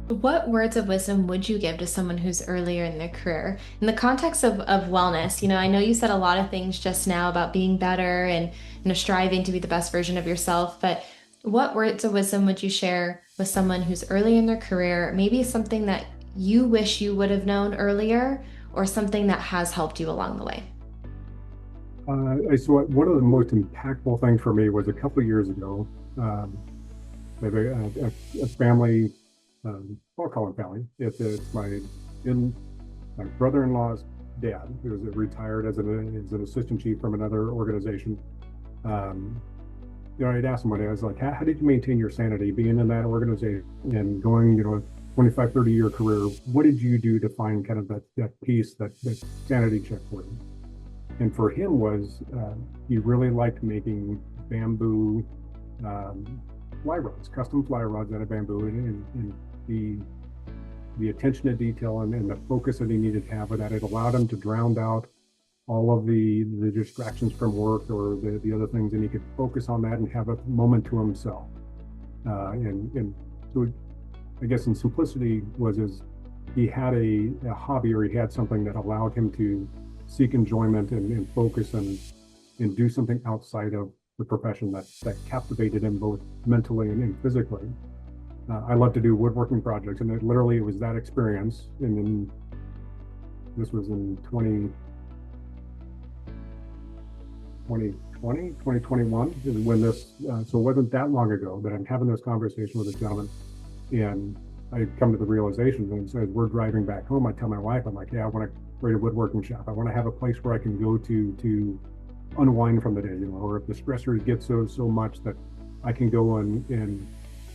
What words of wisdom would you give to someone who's earlier in their career? In the context of wellness, I know you said a lot of things just now about being better and, striving to be the best version of yourself, but what words of wisdom would you share with someone who's early in their career? Maybe something that you wish you would have known earlier, or something that has helped you along the way. So one of the most impactful things for me was a couple of years ago. Um, I have a family, I'll call him family. It's my brother-in-law's dad, who was retired as an assistant chief from another organization. Um, I'd asked him one day, I was like, how did you maintain your sanity being in that organization and going, 25, 30-year career? What did you do to find kind of that peace, that sanity check for you? And for him was he really liked making bamboo um, fly rods, custom fly rods out of bamboo, and the attention to detail and the focus that he needed to have with that, it allowed him to drown out all of the distractions from work or the other things, and he could focus on that and have a moment to himself. And so I guess in simplicity was his he had a hobby, or he had something that allowed him to seek enjoyment and focus and do something outside of the profession that captivated him both mentally and physically. I love to do woodworking projects, and it was that experience. And then this was in 2021 is when so it wasn't that long ago that I'm having this conversation with this gentleman. And I come to the realization, and so as we're driving back home, I tell my wife, I'm like, yeah, I want to create a woodworking shop. I want to have a place where I can go to unwind from the day, or if the stressors get so much that I can go and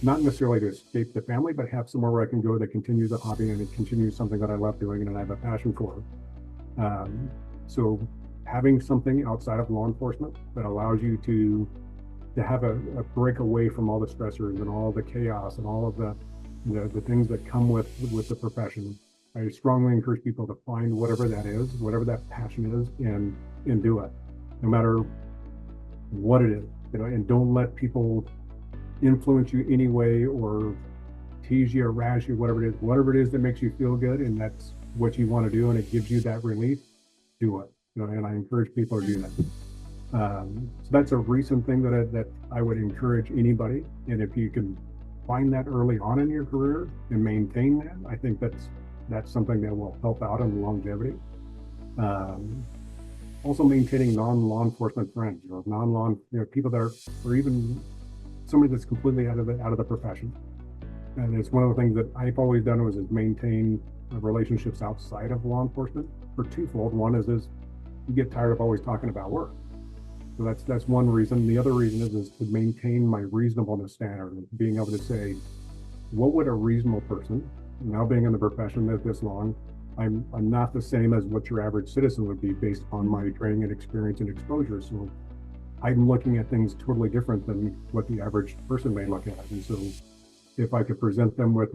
not necessarily to escape the family, but have somewhere where I can go that continues a hobby and it continues something that I love doing and I have a passion for. So having something outside of law enforcement that allows you to have a break away from all the stressors and all the chaos and all of the things that come with the profession. I strongly encourage people to find whatever that is, whatever that passion is, and do it, no matter what it is. And don't let people influence you anyway or tease you or razz you, whatever it is that makes you feel good, and that's what you want to do, and it gives you that relief. Do it. And I encourage people to do that. So that's a recent thing that I would encourage anybody. And if you can find that early on in your career and maintain that, I think that's something that will help out in longevity. Um, Also maintaining non-law enforcement friends, people that are, or even somebody that's completely out of the profession. And it's one of the things that I've always done is maintain relationships outside of law enforcement for twofold. One is you get tired of always talking about work. So that's one reason. The other reason is to maintain my reasonableness standard, being able to say, what would a reasonable person, now being in the profession this long, I'm not the same as what your average citizen would be based upon my training and experience and exposure. So I'm looking at things totally different than what the average person may look at. And so if I could present them with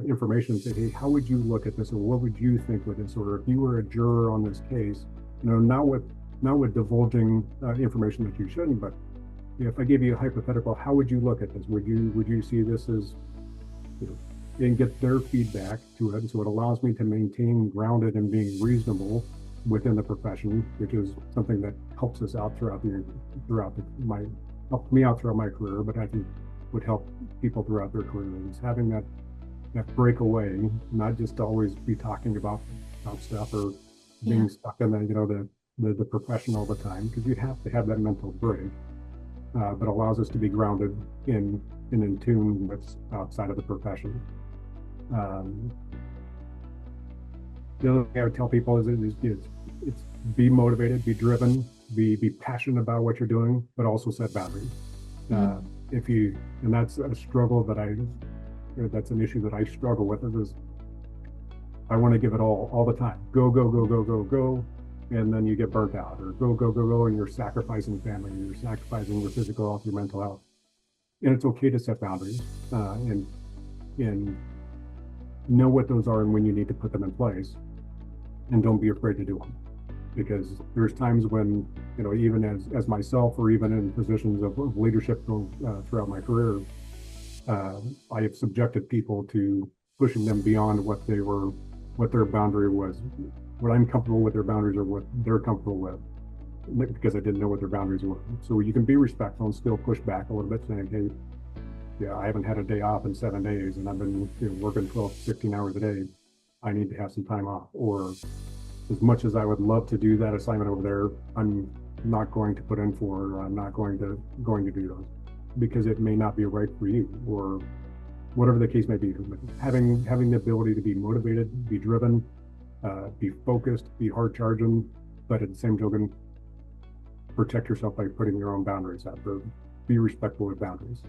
information and say, hey, how would you look at this, or what would you think with this, or if you were a juror on this case, not with divulging information that you shouldn't, but if I give you a hypothetical, how would you look at this? Would you see this as, and get their feedback to it? And so it allows me to maintain grounded and being reasonable within the profession, which is something that helps us out helped me out throughout my career, but I think would help people throughout their careers. Having that breakaway, not just to always be talking about stuff or Yeah. being stuck in the profession all the time, because you have to have that mental break, but allows us to be grounded in tune with outside of the profession. Um, the other thing I would tell people it's be motivated, be driven, be passionate about what you're doing, but also set boundaries. Uh, Mhm. if you, and that's a struggle that's an issue that I struggle with, is I want to give it all the time. Go, go, go, go, go, go. And then you get burnt out, or go, go, go, go. And you're sacrificing family, and you're sacrificing your physical health, your mental health. And it's okay to set boundaries, and know what those are and when you need to put them in place, and don't be afraid to do them. Because there's times when, even as myself, or even in positions of leadership throughout my career, I have subjected people to pushing them beyond what their boundary was, what I'm comfortable with their boundaries or what they're comfortable with, because I didn't know what their boundaries were. So you can be respectful and still push back a little bit, saying, hey, yeah, I haven't had a day off in 7 days and I've been working 12, 15 hours a day. I need to have some time off. Or as much as I would love to do that assignment over there, I'm not going to put in for it, or I'm not going to do those because it may not be right for you, or whatever the case may be. Having the ability to be motivated, be driven, be focused, be hard charging, but at the same token, protect yourself by putting your own boundaries out there. Be respectful of boundaries.